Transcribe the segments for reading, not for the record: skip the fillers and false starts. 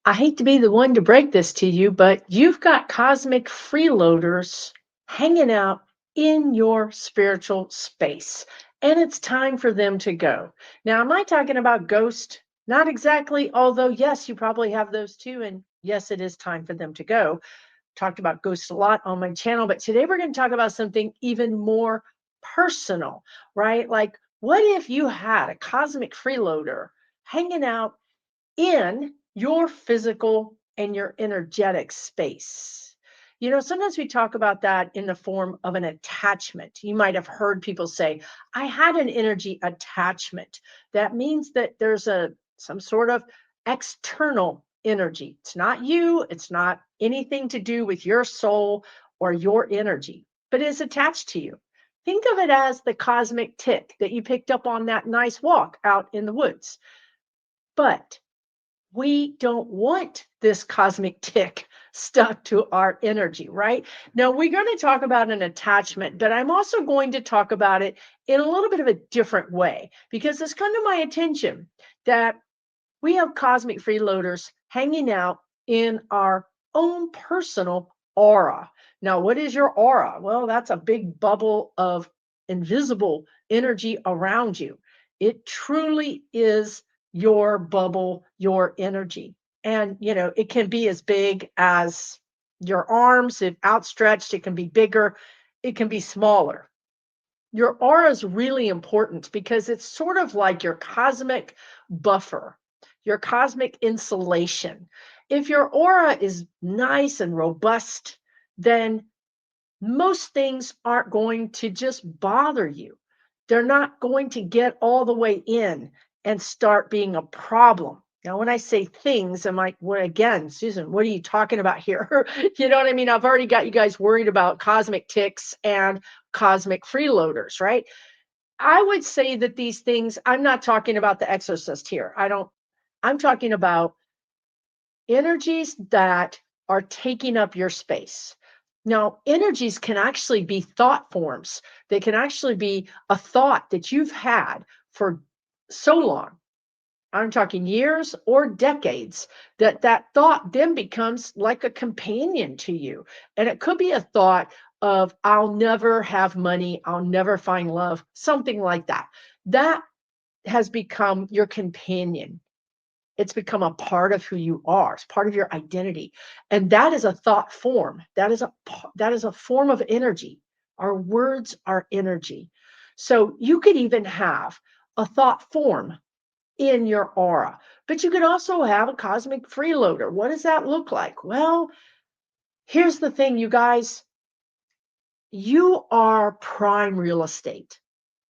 I hate to be the one to break this to you, but you've got cosmic freeloaders hanging out in your spiritual space, and it's time for them to go. Now, am I talking about ghost? Not exactly, although, yes, you probably have those too. And yes, it is time for them to go. Talked about ghosts a lot on my channel, but today we're going to talk about something even more personal, right? Like, what if you had a cosmic freeloader hanging out in your physical and your energetic space? Sometimes we talk about that in the form of an attachment. You might have heard people say, I had an energy attachment. That means that there's some sort of external energy. It's not you, it's not anything to do with your soul or your energy, but it's attached to you. Think of it as the cosmic tick that you picked up on that nice walk out in the woods. But we don't want this cosmic tick stuck to our energy, right? Now, we're going to talk about an attachment, but I'm also going to talk about it in a little bit of a different way because it's come to my attention that we have cosmic freeloaders hanging out in our own personal aura. Now, what is your aura? Well, that's a big bubble of invisible energy around you. It truly is your bubble, your energy. And, it can be as big as your arms, if outstretched, it can be bigger, it can be smaller. Your aura is really important because it's sort of like your cosmic buffer, your cosmic insulation. If your aura is nice and robust, then most things aren't going to just bother you. They're not going to get all the way in and start being a problem. Now, when I say things, I'm like, well, again, Susan, what are you talking about here? You know what I mean? I've already got you guys worried about cosmic ticks and cosmic freeloaders, right? I would say that these things, I'm not talking about the exorcist here. I'm talking about energies that are taking up your space. Now, energies can actually be thought forms. They can actually be a thought that you've had for so long. I'm talking years or decades, that thought then becomes like a companion to you. And it could be a thought of, I'll never have money, I'll never find love, something like that. That has become your companion. It's become a part of who you are. It's part of your identity. And that is a thought form. That is a form of energy. Our words are energy. So you could even have a thought form in your aura, but you could also have a cosmic freeloader. What does that look like? Well, here's the thing, you guys. You are prime real estate,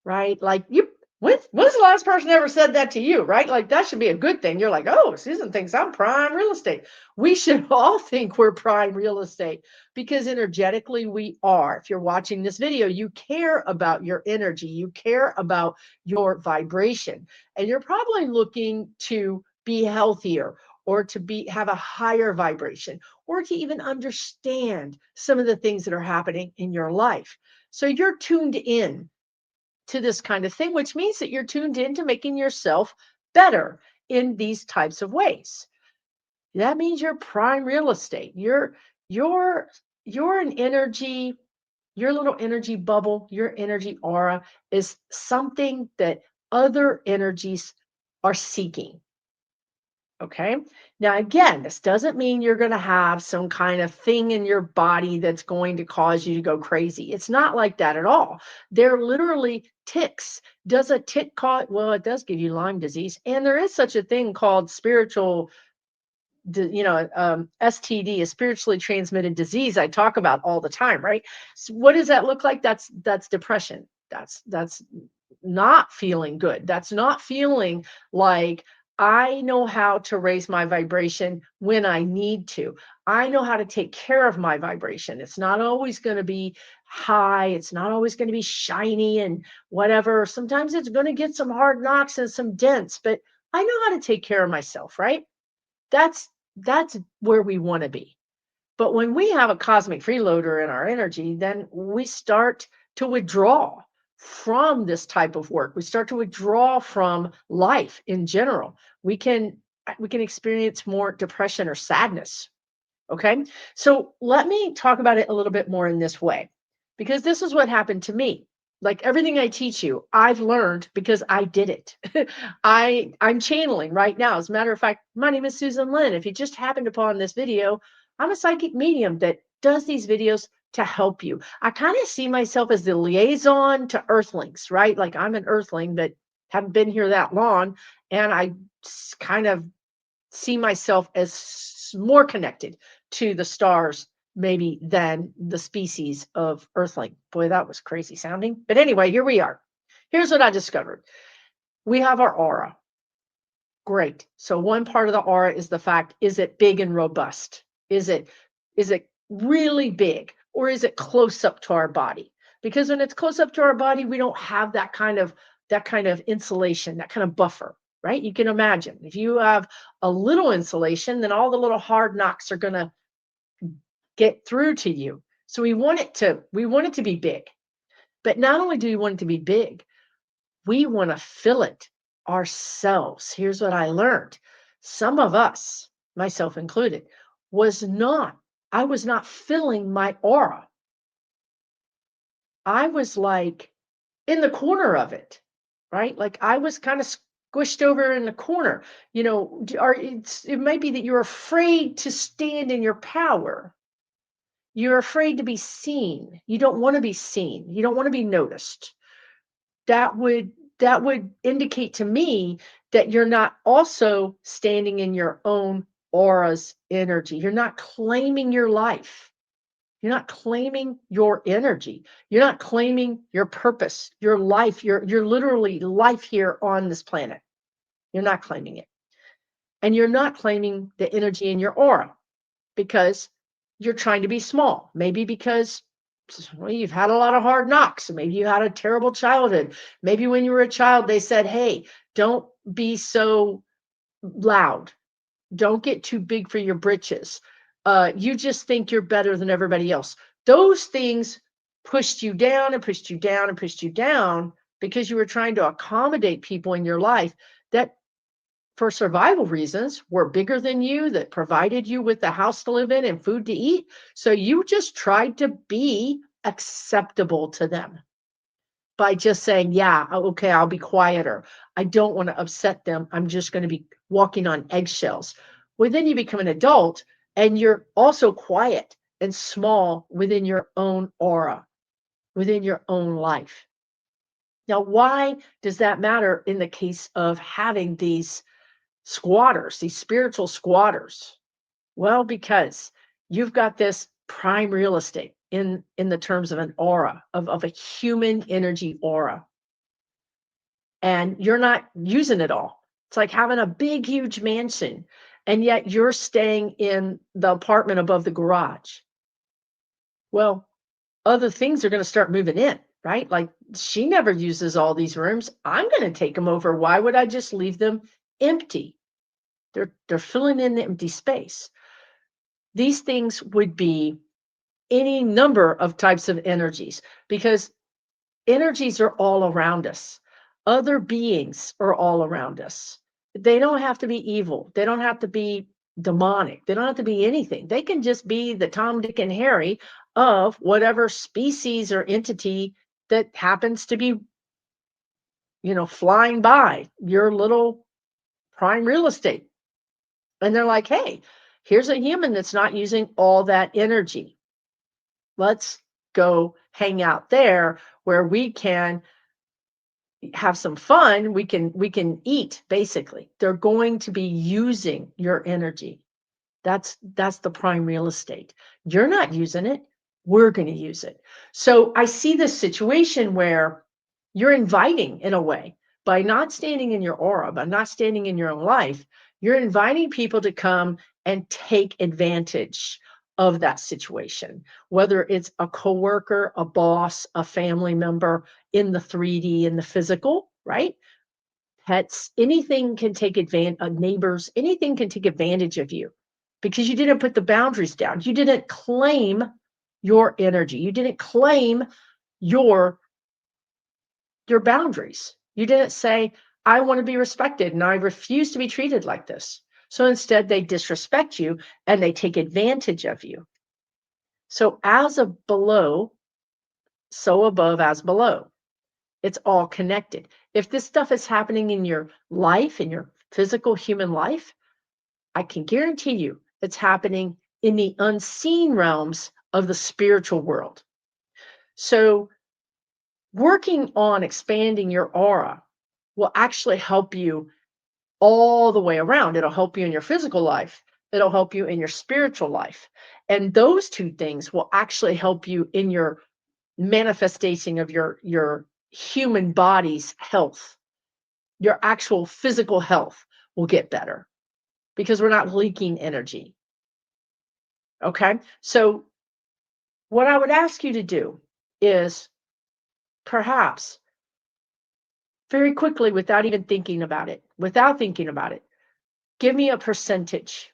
right? Like when's the last person ever said that to you, right? Like that should be a good thing. You're like, oh, Susan thinks I'm prime real estate. We should all think we're prime real estate because energetically we are. If you're watching this video, you care about your energy, you care about your vibration, and you're probably looking to be healthier or to have a higher vibration or to even understand some of the things that are happening in your life. So you're tuned in to this kind of thing, which means that you're tuned in to making yourself better in these types of ways. That means you're prime real estate. You're you're an energy, your little energy bubble, your energy aura is something that other energies are seeking. Okay. Now, again, this doesn't mean you're going to have some kind of thing in your body that's going to cause you to go crazy. It's not like that at all. They're literally ticks. Does a tick cause? Well, it does give you Lyme disease. And there is such a thing called spiritual, STD, a spiritually transmitted disease I talk about all the time, right? So what does that look like? That's depression. That's not feeling good. That's not feeling like I know how to raise my vibration when I need to. I know how to take care of my vibration. It's not always going to be high. It's not always going to be shiny and whatever. Sometimes it's going to get some hard knocks and some dents, but I know how to take care of myself, right? That's where we want to be. But when we have a cosmic freeloader in our energy, then we start to withdraw from this type of work. We start to withdraw from life in general. We can we can experience more depression or sadness. Okay. So let me talk about it a little bit more in this way, because this is what happened to me. Like everything I teach you, I've learned because I did it. I'm channeling right now. As a matter of fact, my name is Susan Lynn. If you just happened upon this video, I'm a psychic medium that does these videos to help you. I kind of see myself as the liaison to earthlings, right? Like I'm an earthling that haven't been here that long, and I kind of see myself as more connected to the stars maybe than the species of earthling. Boy, that was crazy sounding. But anyway, here we are. Here's what I discovered. We have our aura. Great. So one part of the aura is the fact, is it big and robust? Is it really big, or is it close up to our body? Because when it's close up to our body, we don't have that kind of insulation, that kind of buffer, right? You can imagine if you have a little insulation, then all the little hard knocks are going to get through to you. So we want it to be big. But not only do we want it to be big, we want to fill it ourselves. Here's what I learned. Some of us, myself included, I was not filling my aura. I was like in the corner of it, right? Like I was kind of squished over in the corner. It might be that you're afraid to stand in your power. You're afraid to be seen. You don't want to be seen. You don't want to be noticed. That would indicate to me that you're not also standing in your own aura's energy. You're not claiming your life. You're not claiming your energy. You're not claiming your purpose, your life, your literally life here on this planet. You're not claiming it. And you're not claiming the energy in your aura because you're trying to be small. Maybe because you've had a lot of hard knocks. Maybe you had a terrible childhood. Maybe when you were a child, they said, hey, don't be so loud. Don't get too big for your britches. You just think you're better than everybody else. Those things pushed you down and pushed you down and pushed you down because you were trying to accommodate people in your life that, for survival reasons, were bigger than you, that provided you with a house to live in and food to eat. So you just tried to be acceptable to them by just saying, yeah, okay, I'll be quieter. I don't want to upset them. I'm just going to be walking on eggshells. Well, then you become an adult and you're also quiet and small within your own aura, within your own life. Now, why does that matter in the case of having these squatters, these spiritual squatters? Well, because you've got this prime real estate in the terms of an aura, of a human energy aura, and you're not using it all. It's like having a big, huge mansion, and yet you're staying in the apartment above the garage. Well, other things are going to start moving in, right? Like she never uses all these rooms. I'm going to take them over. Why would I just leave them empty? They're filling in the empty space. These things would be any number of types of energies because energies are all around us. Other beings are all around us. They don't have to be evil. They don't have to be demonic. They don't have to be anything. They can just be the Tom, Dick, and Harry of whatever species or entity that happens to be, flying by your little prime real estate. And they're like, hey, here's a human that's not using all that energy. Let's go hang out there where we can have some fun. We can eat, basically. They're going to be using your energy. That's the prime real estate. You're not using it. We're going to use it. So I see this situation where you're inviting, in a way, by not standing in your aura, by not standing in your own life, you're inviting people to come and take advantage of that situation, whether it's a coworker, a boss, a family member, in the 3D, in the physical, right? Pets, anything can take advantage, neighbors, anything can take advantage of you because you didn't put the boundaries down. You didn't claim your energy. You didn't claim your boundaries. You didn't say, I want to be respected and I refuse to be treated like this. So instead, they disrespect you and they take advantage of you. So as of below, so above as below. It's all connected. If this stuff is happening in your life, in your physical human life, I can guarantee you it's happening in the unseen realms of the spiritual world. So, working on expanding your aura will actually help you all the way around. It'll help you in your physical life, it'll help you in your spiritual life. And those two things will actually help you in your manifestation of your human body's health. Your actual physical health will get better because we're not leaking energy. Okay? So what I would ask you to do is perhaps very quickly, without even thinking about it, give me a percentage.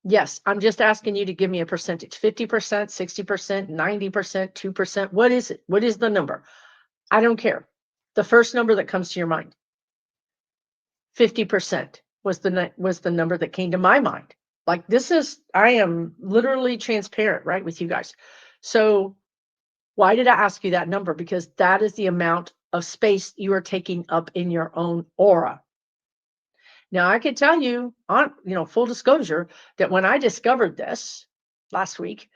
Yes, I'm just asking you to give me a percentage. 50%, 60%, 90%, 2%. What is it? What is the number? I don't care. The first number that comes to your mind. 50% was the number that came to my mind. Like, I am literally transparent, right, with you guys. So why did I ask you that number? Because that is the amount of space you are taking up in your own aura. Now, I can tell you on, full disclosure, that when I discovered this last week,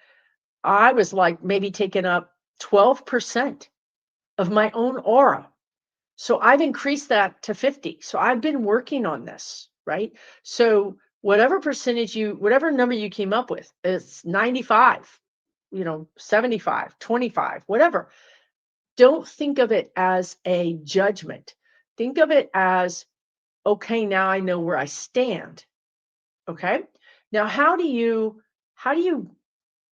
I was like maybe taking up 12% of my own aura. So I've increased that to 50. So I've been working on this, right? So whatever number you came up with, it's 95, 75, 25, whatever. Don't think of it as a judgment. Think of it as, okay, now I know where I stand. Okay. Now, how do you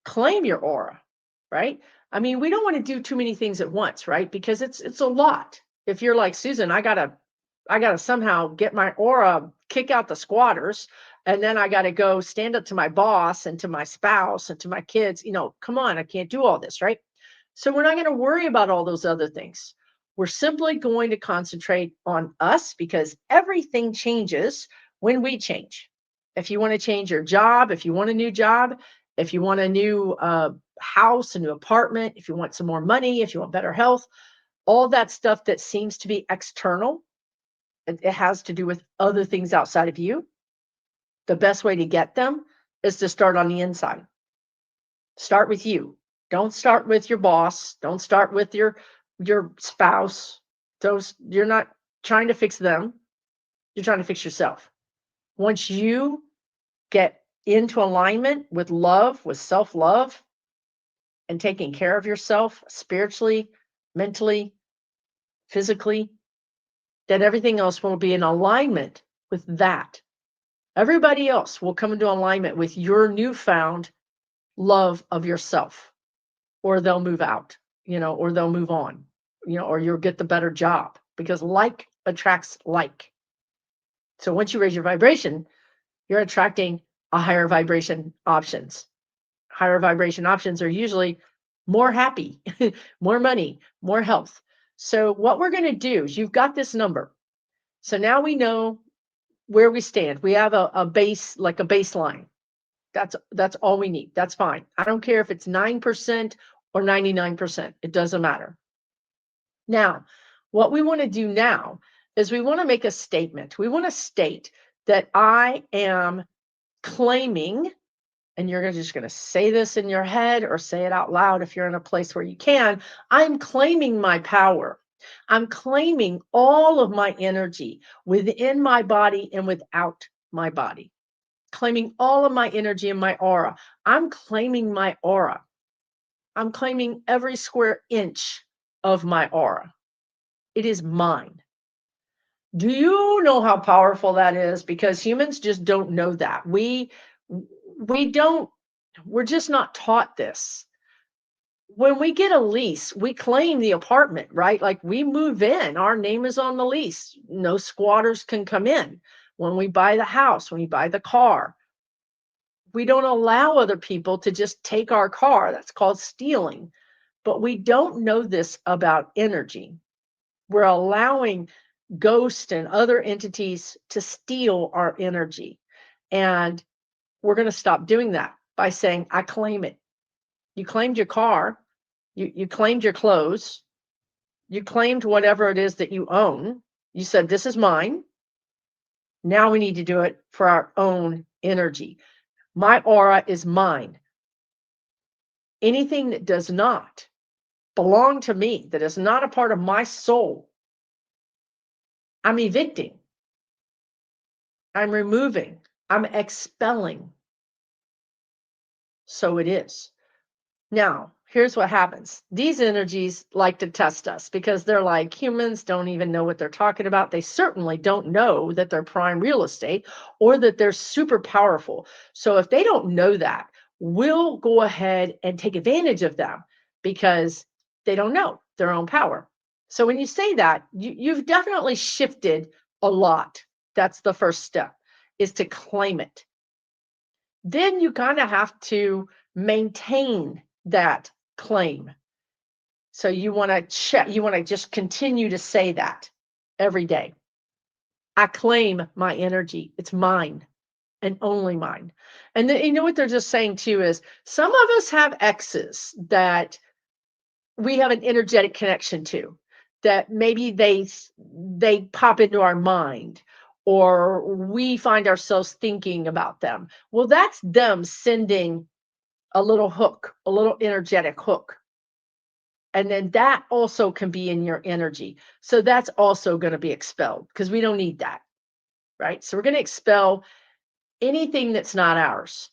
claim your aura, right? I mean, we don't want to do too many things at once, right? Because it's a lot. If you're like Susan, I gotta somehow get my aura, kick out the squatters, and then I gotta go stand up to my boss and to my spouse and to my kids. Come on, I can't do all this, right? So we're not going to worry about all those other things. We're simply going to concentrate on us because everything changes when we change. If you want to change your job, if you want a new job, if you want a new house, a new apartment, if you want some more money, if you want better health, all that stuff that seems to be external, it has to do with other things outside of you. The best way to get them is to start on the inside. Start with you. Don't start with your boss. Don't start with your spouse. You're not trying to fix them. You're trying to fix yourself. Once you get into alignment with love, with self-love, and taking care of yourself spiritually, mentally, physically, then everything else will be in alignment with that. Everybody else will come into alignment with your newfound love of yourself, or they'll move out, or they'll move on, or you'll get the better job because like attracts like. So once you raise your vibration, you're attracting a higher vibration options. Higher vibration options are usually more happy, more money, more health. So what we're going to do is you've got this number. So now we know where we stand. We have a base, like a baseline. That's all we need. That's fine. I don't care if it's 9% or 99%. It doesn't matter. Now, what we want to do now is we want to make a statement. We want to state that I am claiming, and you're just going to say this in your head or say it out loud if you're in a place where you can. I'm claiming my power. I'm claiming all of my energy within my body and without my body. Claiming all of my energy in my aura. I'm claiming my aura. I'm claiming every square inch of my aura. It is mine. Do you know how powerful that is? Because humans just don't know that. We're just not taught this. When we get a lease, we claim the apartment, right? Like we move in, our name is on the lease. No squatters can come in. When we buy the house, when we buy the car, we don't allow other people to just take our car. That's called stealing. But we don't know this about energy. We're allowing ghosts and other entities to steal our energy. And we're going to stop doing that by saying, I claim it. You claimed your car, you claimed your clothes, you claimed whatever it is that you own. You said, this is mine. Now we need to do it for our own energy. My aura is mine. Anything that does not belong to me, that is not a part of my soul, I'm evicting, I'm removing, I'm expelling. So it is. Now, here's what happens. These energies like to test us because they're like, humans don't even know what they're talking about. They certainly don't know that they're prime real estate or that they're super powerful. So if they don't know that, we'll go ahead and take advantage of them because they don't know their own power. So when you say that, you've definitely shifted a lot. That's the first step, is to claim it. Then you kind of have to maintain that claim. So you want to check, you want to just continue to say that every day. I claim my energy. It's mine and only mine. And then, you know what they're just saying too is some of us have exes that we have an energetic connection to, that maybe they pop into our mind or we find ourselves thinking about them. Well, that's them sending a little hook, a little energetic hook. And then that also can be in your energy. So that's also going to be expelled because we don't need that, right? So we're going to expel anything that's not ours.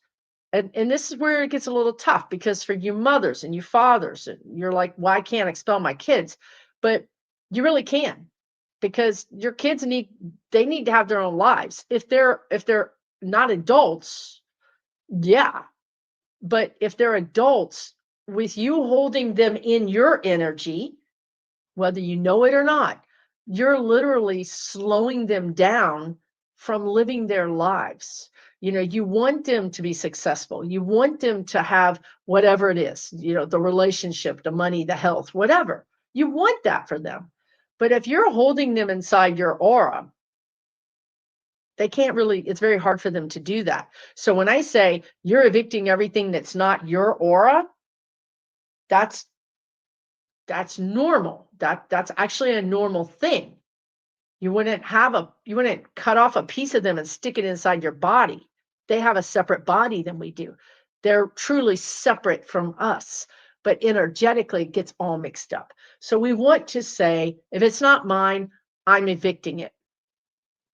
And this is where it gets a little tough because for you mothers and you fathers, and you're like, well, I can't expel my kids. But you really can, because your kids need to have their own lives. If they're not adults, yeah. But if they're adults, with you holding them in your energy, whether you know it or not, you're literally slowing them down from living their lives. You want them to be successful. You want them to have whatever it is, the relationship, the money, the health, whatever. You want that for them. But if you're holding them inside your aura, they can't really, it's very hard for them to do that. So when I say you're evicting everything that's not your aura, that's normal. That's actually a normal thing. You wouldn't cut off a piece of them and stick it inside your body. They have a separate body than we do. They're truly separate from us, but energetically it gets all mixed up. So we want to say, if it's not mine, I'm evicting it.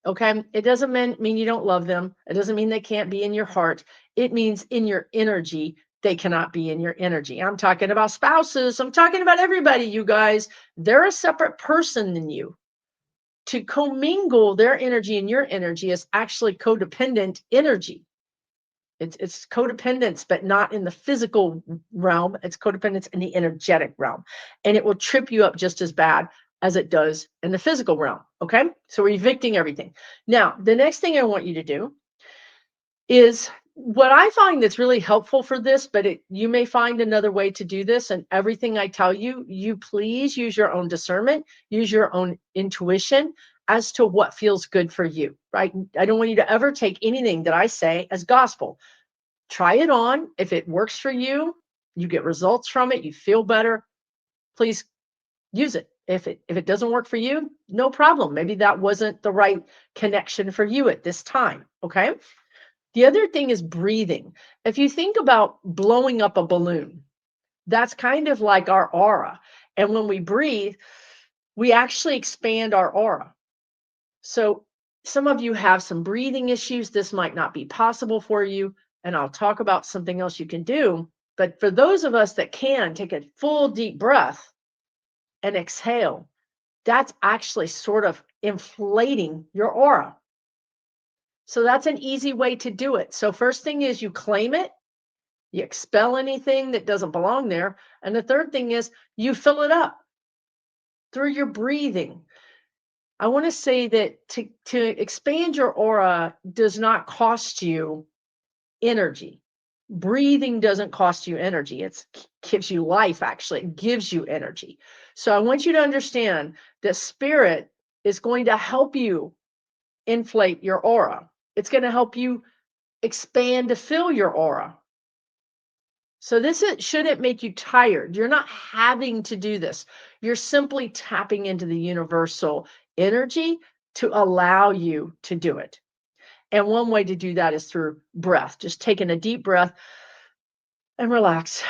Okay. It doesn't mean you don't love them. It doesn't mean they can't be in your heart. It means in your energy, they cannot be in your energy. I'm talking about spouses. I'm talking about everybody, you guys. They're a separate person than you. To commingle their energy and your energy is actually codependent energy. It's codependence, but not in the physical realm. It's codependence in the energetic realm. And it will trip you up just as bad as it does in the physical realm. Okay. So we're evicting everything. Now, the next thing I want you to do is what I find that's really helpful for this, but you may find another way to do this. And everything I tell you, you please use your own discernment, use your own intuition as to what feels good for you, right? I don't want you to ever take anything that I say as gospel. Try it on. If it works for you, you get results from it, you feel better, please use it. If it doesn't work for you, no problem. Maybe that wasn't the right connection for you at this time, okay? The other thing is breathing. If you think about blowing up a balloon, that's kind of like our aura. And when we breathe, we actually expand our aura. So some of you have some breathing issues. This might not be possible for you. And I'll talk about something else you can do. But for those of us that can take a full deep breath and exhale, that's actually sort of inflating your aura. So that's an easy way to do it. So first thing is you claim it, you expel anything that doesn't belong there. And the third thing is you fill it up through your breathing. I want to say that to expand your aura does not cost you energy. Breathing doesn't cost you energy. It gives you life, actually. It gives you energy. So I want you to understand that spirit is going to help you inflate your aura. It's going to help you expand to fill your aura. So shouldn't make you tired. You're not having to do this. You're simply tapping into the universal energy to allow you to do it. And one way to do that is through breath, just taking a deep breath and relax.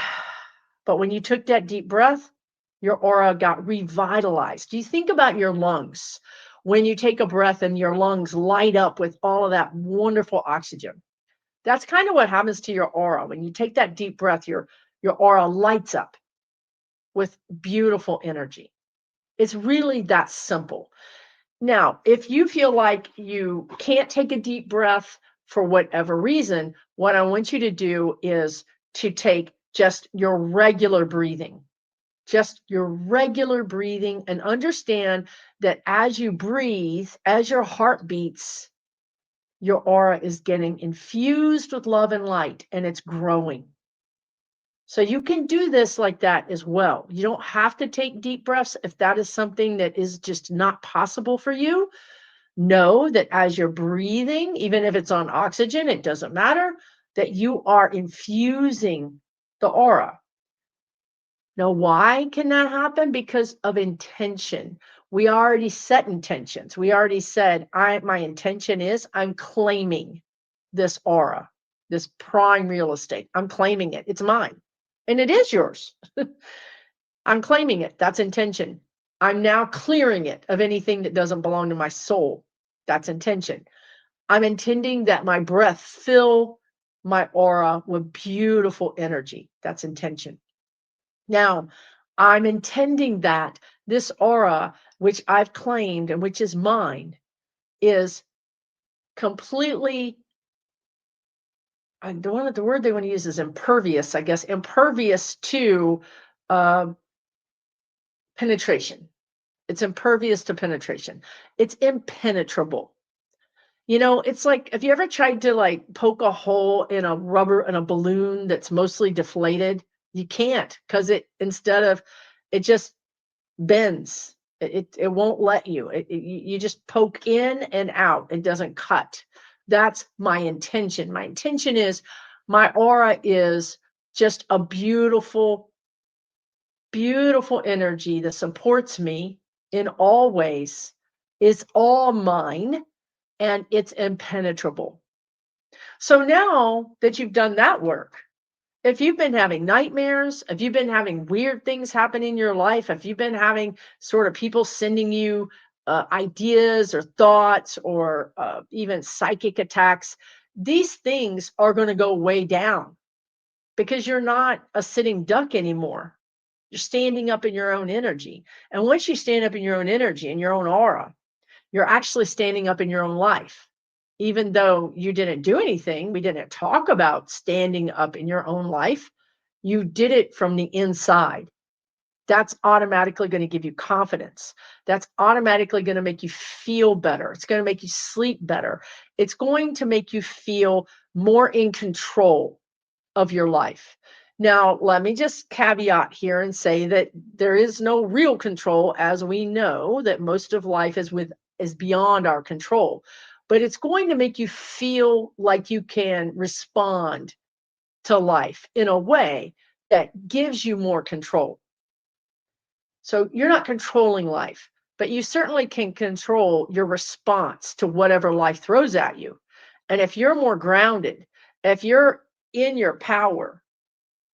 But when you took that deep breath, your aura got revitalized. You think about your lungs. When you take a breath and your lungs light up with all of that wonderful oxygen. That's kind of what happens to your aura. When you take that deep breath, your aura lights up with beautiful energy. It's really that simple. Now, if you feel like you can't take a deep breath for whatever reason, what I want you to do is to take just your regular breathing, and understand that as you breathe, as your heart beats, your aura is getting infused with love and light, and it's growing. So you can do this like that as well. You don't have to take deep breaths if that is something that is just not possible for you. Know that as you're breathing, even if it's on oxygen, it doesn't matter, that you are infusing the aura. Now, why can that happen? Because of intention. We already set intentions. We already said, my intention is I'm claiming this aura, this prime real estate. I'm claiming it. It's mine. And it is yours. I'm claiming it. That's intention. I'm now clearing it of anything that doesn't belong to my soul. That's intention. I'm intending that my breath fill my aura with beautiful energy. That's intention. Now, I'm intending that this aura, which I've claimed and which is mine, is completely, the word they want to use is impervious, I guess, impervious to penetration. It's impervious to penetration. It's impenetrable. It's like, have you ever tried to like poke a hole in a balloon that's mostly deflated? You can't, because it just bends. It won't let you. You just poke in and out. It doesn't cut. That's my intention. My intention is my aura is just a beautiful, beautiful energy that supports me in all ways. It's all mine and it's impenetrable. So now that you've done that work, if you've been having nightmares, if you've been having weird things happen in your life, if you've been having sort of people sending you ideas or thoughts or even psychic attacks, these things are going to go way down because you're not a sitting duck anymore. You're standing up in your own energy. And once you stand up in your own energy, in your own aura, you're actually standing up in your own life. Even though you didn't do anything, we didn't talk about standing up in your own life. You did it from the inside. That's automatically going to give you confidence. That's automatically going to make you feel better. It's going to make you sleep better. It's going to make you feel more in control of your life. Now, let me just caveat here and say that there is no real control, as we know that most of life is beyond our control. But it's going to make you feel like you can respond to life in a way that gives you more control. So you're not controlling life, but you certainly can control your response to whatever life throws at you. And if you're more grounded, if you're in your power,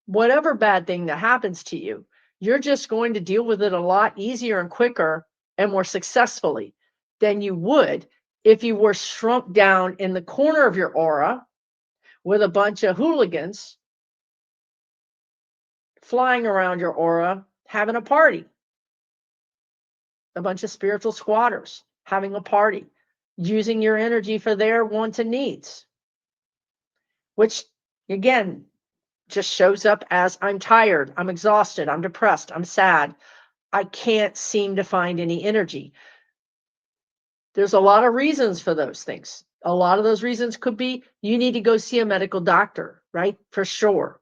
whatever bad thing that happens to you, you're just going to deal with it a lot easier and quicker and more successfully than you would if you were shrunk down in the corner of your aura with a bunch of hooligans flying around your aura having a party, a bunch of spiritual squatters having a party, using your energy for their wants and needs, which again just shows up as I'm tired, I'm exhausted, I'm depressed, I'm sad, I can't seem to find any energy. There's a lot of reasons for those things. A lot of those reasons could be you need to go see a medical doctor, right? For sure.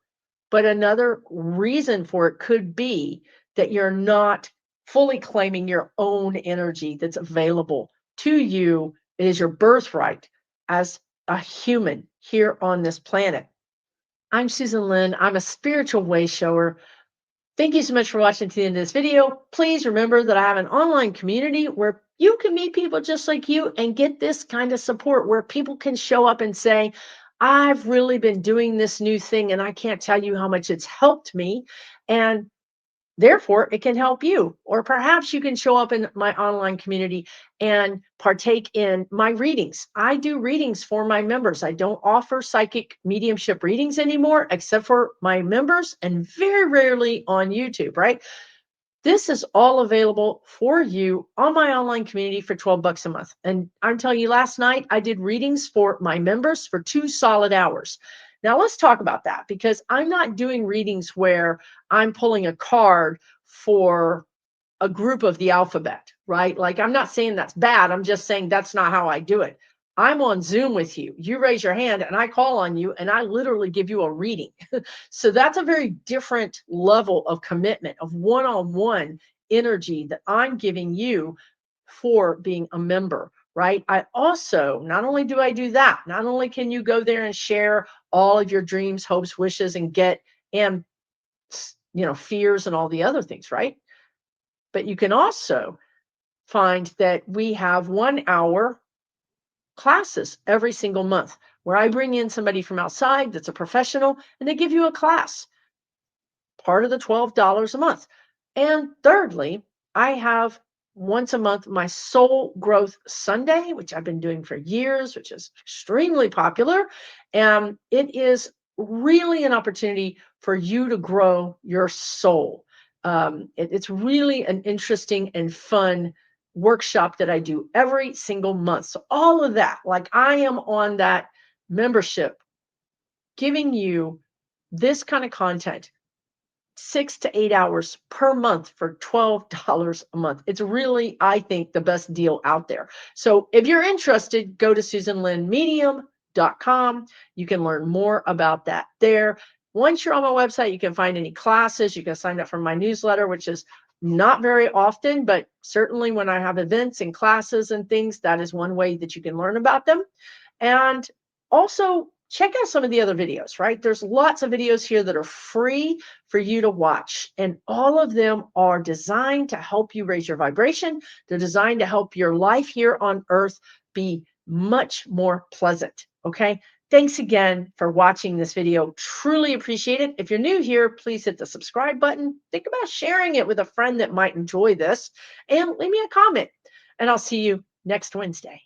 But another reason for it could be that you're not fully claiming your own energy that's available to you. It is your birthright as a human here on this planet. I'm Susan Lynn. I'm a spiritual way shower. Thank you so much for watching to the end of this video. Please remember that I have an online community where you can meet people just like you and get this kind of support where people can show up and say, I've really been doing this new thing and I can't tell you how much it's helped me. And therefore, it can help you. Or perhaps you can show up in my online community and partake in my readings. I do readings for my members. I don't offer psychic mediumship readings anymore, except for my members and very rarely on YouTube, right? This is all available for you on my online community for 12 bucks a month. And I'm telling you, last night I did readings for my members for 2 solid hours. Now let's talk about that because I'm not doing readings where I'm pulling a card for a group of the alphabet, right? Like, I'm not saying that's bad. I'm just saying that's not how I do it. I'm on Zoom with you. You raise your hand and I call on you and I literally give you a reading. So that's a very different level of commitment, of one-on-one energy that I'm giving you for being a member, right? I also, not only do I do that, not only can you go there and share all of your dreams, hopes, wishes, and get, and, fears and all the other things, right? But you can also find that we have 1 hour classes every single month where I bring in somebody from outside that's a professional and they give you a class, part of the $12 a month. And thirdly, I have once a month my Soul Growth Sunday, which I've been doing for years, which is extremely popular. And it is really an opportunity for you to grow your soul. It's really an interesting and fun workshop that I do every single month. So, all of that, like, I am on that membership giving you this kind of content 6 to 8 hours per month for $12 a month. It's really, I think, the best deal out there. So if you're interested, go to SusanLynnMedium.com. You can learn more about that there. Once you're on my website, you can find any classes. You can sign up for my newsletter, which is not very often, but certainly when I have events and classes and things, that is one way that you can learn about them. And also, check out some of the other videos, right? There's lots of videos here that are free for you to watch. And all of them are designed to help you raise your vibration. They're designed to help your life here on earth be much more pleasant. Okay. Thanks again for watching this video. Truly appreciate it. If you're new here, please hit the subscribe button. Think about sharing it with a friend that might enjoy this and leave me a comment. And I'll see you next Wednesday.